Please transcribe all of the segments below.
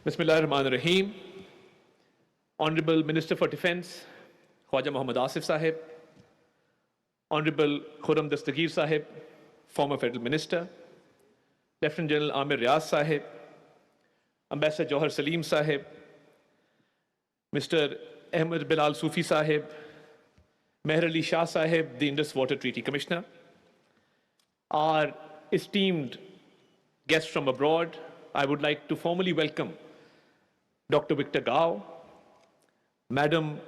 Bismillahirrahmanirrahim. Honorable Minister for Defence, Khwaja Mohammad Asif Sahib, Honorable Khurram Dastagir Sahib, former Federal Minister, Lieutenant General Amir Riaz Sahib, Ambassador Johar Salim Sahib, Mr. Ahmed Bilal Sufi Sahib, Meher Ali Shah Sahib, the Indus Water Treaty Commissioner, our esteemed guests from abroad, I would like to formally welcome Dr. Victor Gao, Madam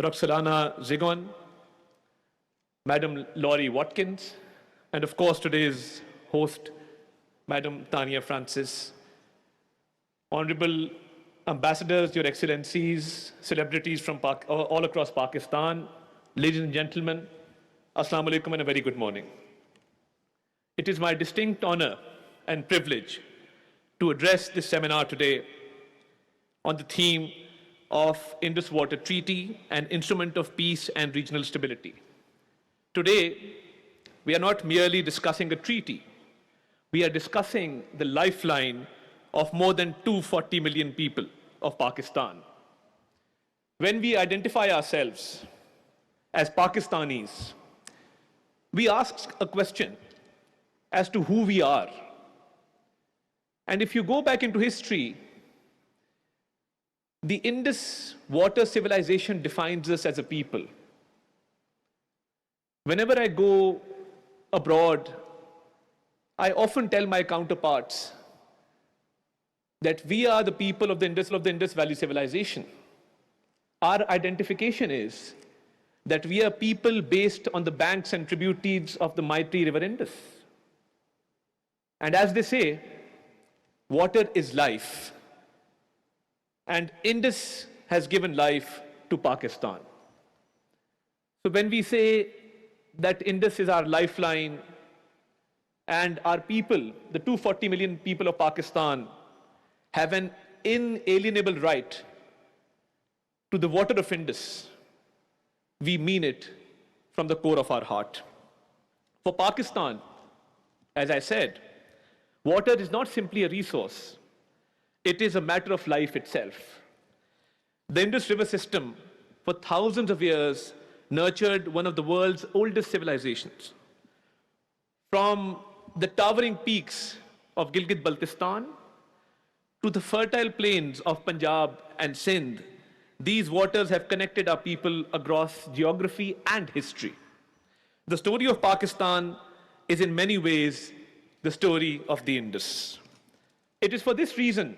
Roxalana Zigon, Madam Laurie Watkins, and of course today's host, Madam Tania Francis. Honorable ambassadors, Your Excellencies, celebrities from all across Pakistan, ladies and gentlemen, Assalamu alaikum and a very good morning. It is my distinct honor and privilege to address this seminar today on the theme of Indus Water Treaty, an instrument of peace and regional stability. Today, we are not merely discussing a treaty. We are discussing the lifeline of more than 240 million people of Pakistan. When we identify ourselves as Pakistanis, we ask a question as to who we are. And if you go back into history, the Indus water civilization defines us as a people. Whenever I go abroad, I often tell my counterparts that we are the people of the Indus Valley civilization. Our identification is that we are people based on the banks and tributaries of the mighty river Indus. And as they say, water is life. And Indus has given life to Pakistan. So when we say that Indus is our lifeline and our people, the 240 million people of Pakistan, have an inalienable right to the water of Indus, we mean it from the core of our heart. For Pakistan, as I said, water is not simply a resource. It is a matter of life itself. The Indus River system, for thousands of years, nurtured one of the world's oldest civilizations. From the towering peaks of Gilgit-Baltistan to the fertile plains of Punjab and Sindh, these waters have connected our people across geography and history. The story of Pakistan is in many ways the story of the Indus. It is for this reason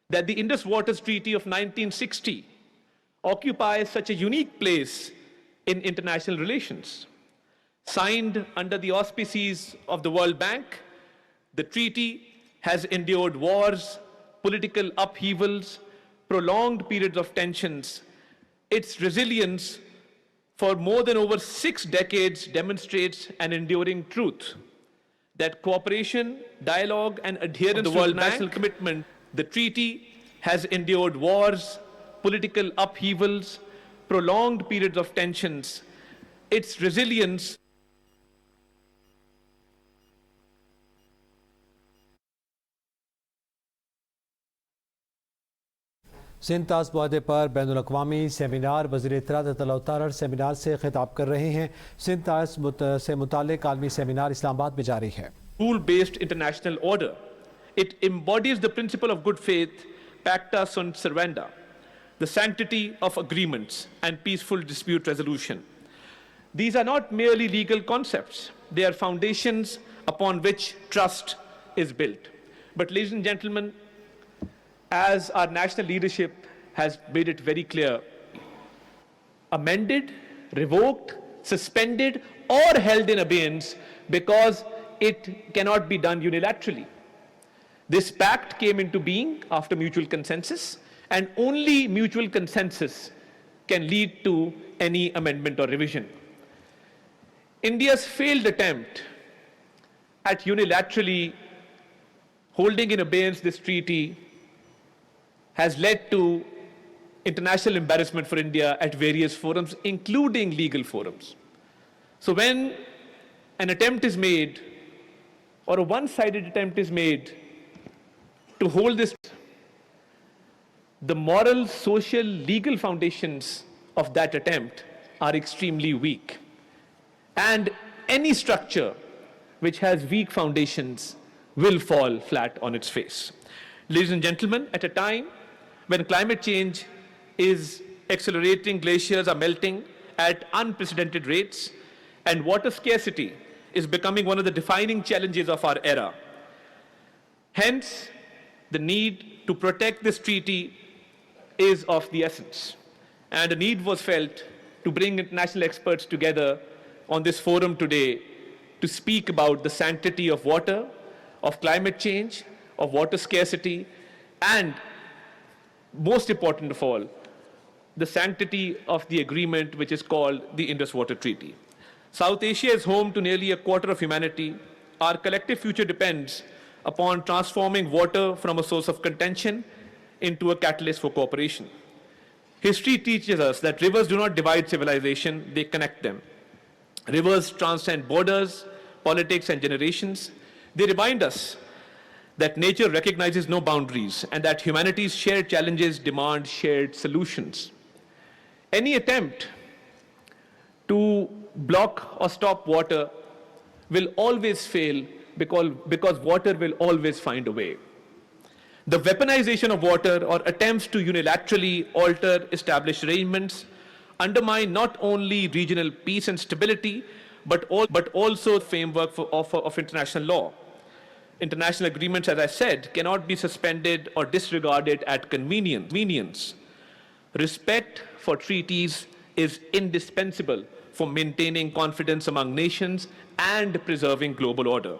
that the Indus Waters Treaty of 1960 occupies such a unique place in international relations. Signed under the auspices of the World Bank, the treaty has endured wars, political upheavals, prolonged periods of tensions. Its resilience for more than over 6 decades demonstrates an enduring truth that cooperation, dialogue, and adherence to international commitment. The treaty has endured wars, political upheavals, prolonged periods of tensions. Its resilience Sindh ताज मुआहदे पर बैनुल-अक़वामी seminar वज़ीर इत्तलात अताउल्लाह तरार seminar से खिताब कर रहे हैं। सिंध ताज से मुताल्लिक़ आलमी seminar Islamabad में जारी है। Rule-based international order. It embodies the principle of good faith, pacta sunt servanda, the sanctity of agreements and peaceful dispute resolution. These are not merely legal concepts. They are foundations upon which trust is built. But ladies and gentlemen, as our national leadership has made it very clear, amended, revoked, suspended, or held in abeyance because it cannot be done unilaterally. This pact came into being after mutual consensus, and only mutual consensus can lead to any amendment or revision. India's failed attempt at unilaterally holding in abeyance this treaty has led to international embarrassment for India at various forums, including legal forums. So when an attempt is made, or a one-sided attempt is made to hold this, the moral, social, legal foundations of that attempt are extremely weak. And any structure which has weak foundations will fall flat on its face. Ladies and gentlemen, at a time when climate change is accelerating, glaciers are melting at unprecedented rates, and water scarcity is becoming one of the defining challenges of our era. Hence, the need to protect this treaty is of the essence. And a need was felt to bring international experts together on this forum today to speak about the sanctity of water, of climate change, of water scarcity, and most important of all, the sanctity of the agreement which is called the Indus Water Treaty. South Asia is home to nearly a quarter of humanity. Our collective future depends upon transforming water from a source of contention into a catalyst for cooperation. History teaches us that rivers do not divide civilization, they connect them. Rivers transcend borders, politics, and generations. They remind us that nature recognizes no boundaries and that humanity's shared challenges demand shared solutions. Any attempt to block or stop water will always fail because water will always find a way. The weaponization of water or attempts to unilaterally alter established arrangements undermine not only regional peace and stability, but also the framework of international law. International agreements, as I said, cannot be suspended or disregarded at convenience. Respect for treaties is indispensable for maintaining confidence among nations and preserving global order.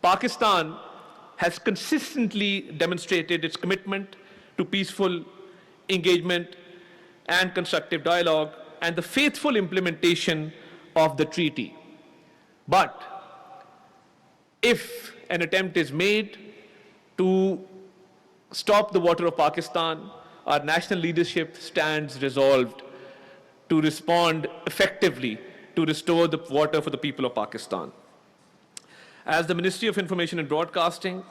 Pakistan has consistently demonstrated its commitment to peaceful engagement and constructive dialogue and the faithful implementation of the treaty. But if an attempt is made to stop the water of Pakistan, our national leadership stands resolved to respond effectively to restore the water for the people of Pakistan. As the Ministry of Information and Broadcasting,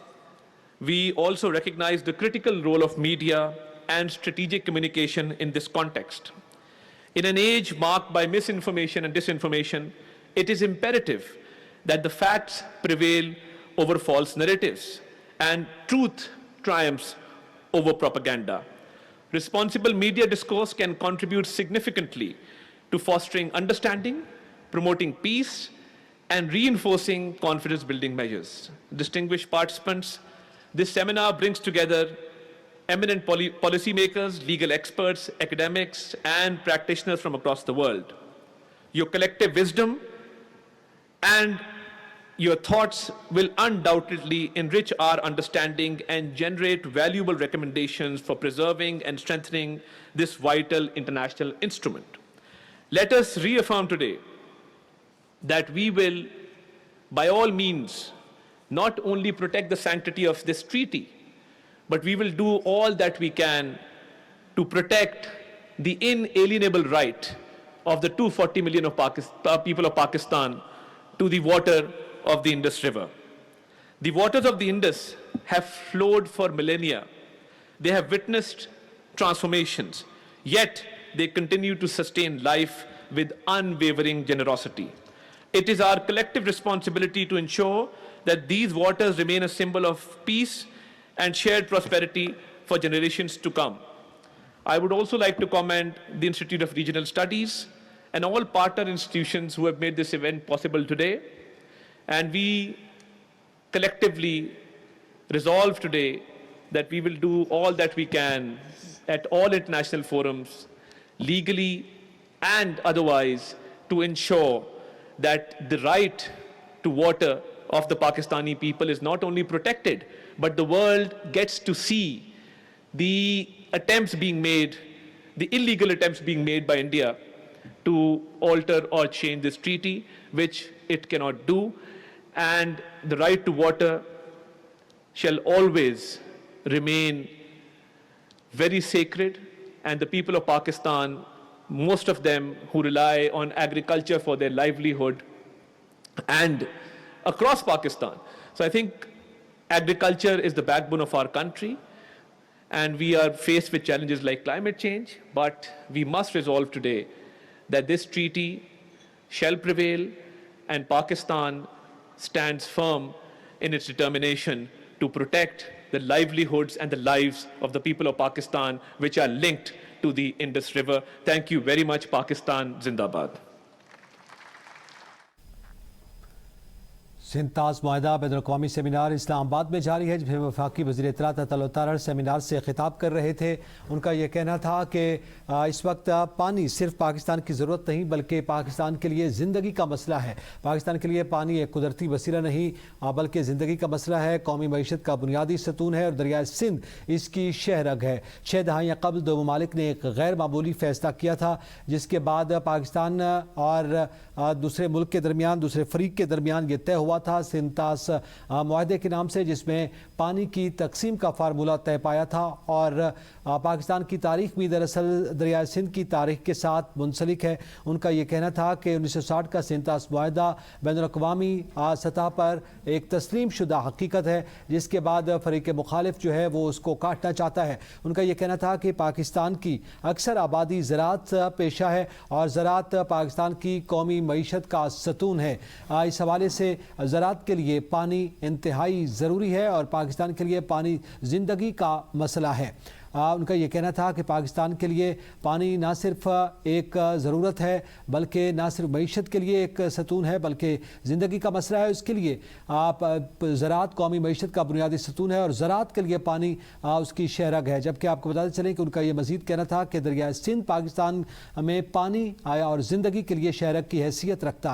we also recognize the critical role of media and strategic communication in this context. In an age marked by misinformation and disinformation, it is imperative that the facts prevail over false narratives and truth triumphs over propaganda. Responsible media discourse can contribute significantly to fostering understanding, promoting peace, and reinforcing confidence-building measures. Distinguished participants, this seminar brings together eminent policymakers, legal experts, academics, and practitioners from across the world. Your collective wisdom and your thoughts will undoubtedly enrich our understanding and generate valuable recommendations for preserving and strengthening this vital international instrument. Let us reaffirm today that we will, by all means, not only protect the sanctity of this treaty, but we will do all that we can to protect the inalienable right of the 240 million of people of Pakistan to the water of the Indus River. The waters of the Indus have flowed for millennia. They have witnessed transformations, yet they continue to sustain life with unwavering generosity. It is our collective responsibility to ensure that these waters remain a symbol of peace and shared prosperity for generations to come. I would also like to commend the Institute of Regional Studies and all partner institutions who have made this event possible today. And we collectively resolve today that we will do all that we can at all international forums, legally and otherwise, to ensure that the right to water of the Pakistani people is not only protected, but the world gets to see the attempts being made, the illegal attempts being made by India to alter or change this treaty, which it cannot do. And the right to water shall always remain very sacred. And the people of Pakistan, most of them who rely on agriculture for their livelihood and across Pakistan. So I think agriculture is the backbone of our country. and we are faced with challenges like climate change, but we must resolve today that this treaty shall prevail and Pakistan stands firm in its determination to protect the livelihoods and the lives of the people of Pakistan, which are linked to the Indus River. Thank you very much, Pakistan Zindabad. सिंतास मुआहदा बैनुल-अक़वामी seminar Islamabad में जारी है, जिसमें वफाकी वज़ीर इत्तलात Ataullah Tarar seminar से खिताब कर रहे थे। उनका यह कहना था कि इस वक्त पानी सिर्फ पाकिस्तान की ज़रूरत नहीं बल्कि पाकिस्तान के लिए ज़िंदगी का मसला है। पाकिस्तान के लिए पानी एक कुदरती वसीला नहीं बल्कि ज़िंदगी का मसला है, कौमी मईशत का बुनियादी सतून है और दरियाए सिंध इसकी शहरग है। 6 दहाइयाँ कबल दो ममालिक ने एक गैर मामूली फ़ैसला किया था, जिसके बाद पाकिस्तान और दूसरे मुल्क के दरमियान, दूसरे फ़रीक के दरमियान ये तय हुआ था सिंतास मुआहदे के नाम से, जिसमें पानी की तकसीम का फार्मूला तय पाया था। और पाकिस्तान की तारीख भी दरअसल दरियाए सिंध की तारीख के साथ मुंसलिक है। उनका ये कहना था कि 1960 का सिंतास मुआहदा बैनुल-अक़वामी सतह पर एक तस्लीम शुदा हकीकत है, जिसके बाद फ़रीक़ मुखालिफ जो है वो उसको काटना चाहता है। उनका ये कहना था कि पाकिस्तान की अक्सर आबादी ज़राअत पेशा है और ज़राअत पाकिस्तान की कौमी मईशत का सतून है। इस हवाले से ज़राअत के लिए पानी इंतहाई ज़रूरी है और पाकिस्तान के लिए पानी ज़िंदगी का मसला है। उनका ये कहना था कि पाकिस्तान के लिए पानी ना सिर्फ एक ज़रूरत है बल्कि ना सिर्फ मईशत के लिए एक सतून है बल्कि ज़िंदगी का मसला है। इसके लिए ज़राअत कौमी मईशत का बुनियादी सतून है और ज़राअत के लिए पानी उसकी शहरग है। जबकि आपको बताते चलें कि उनका ये मज़ीद कहना था कि दरियाए सिंध पाकिस्तान में पानी और ज़िंदगी के लिए शहरग की हैसियत रखता है।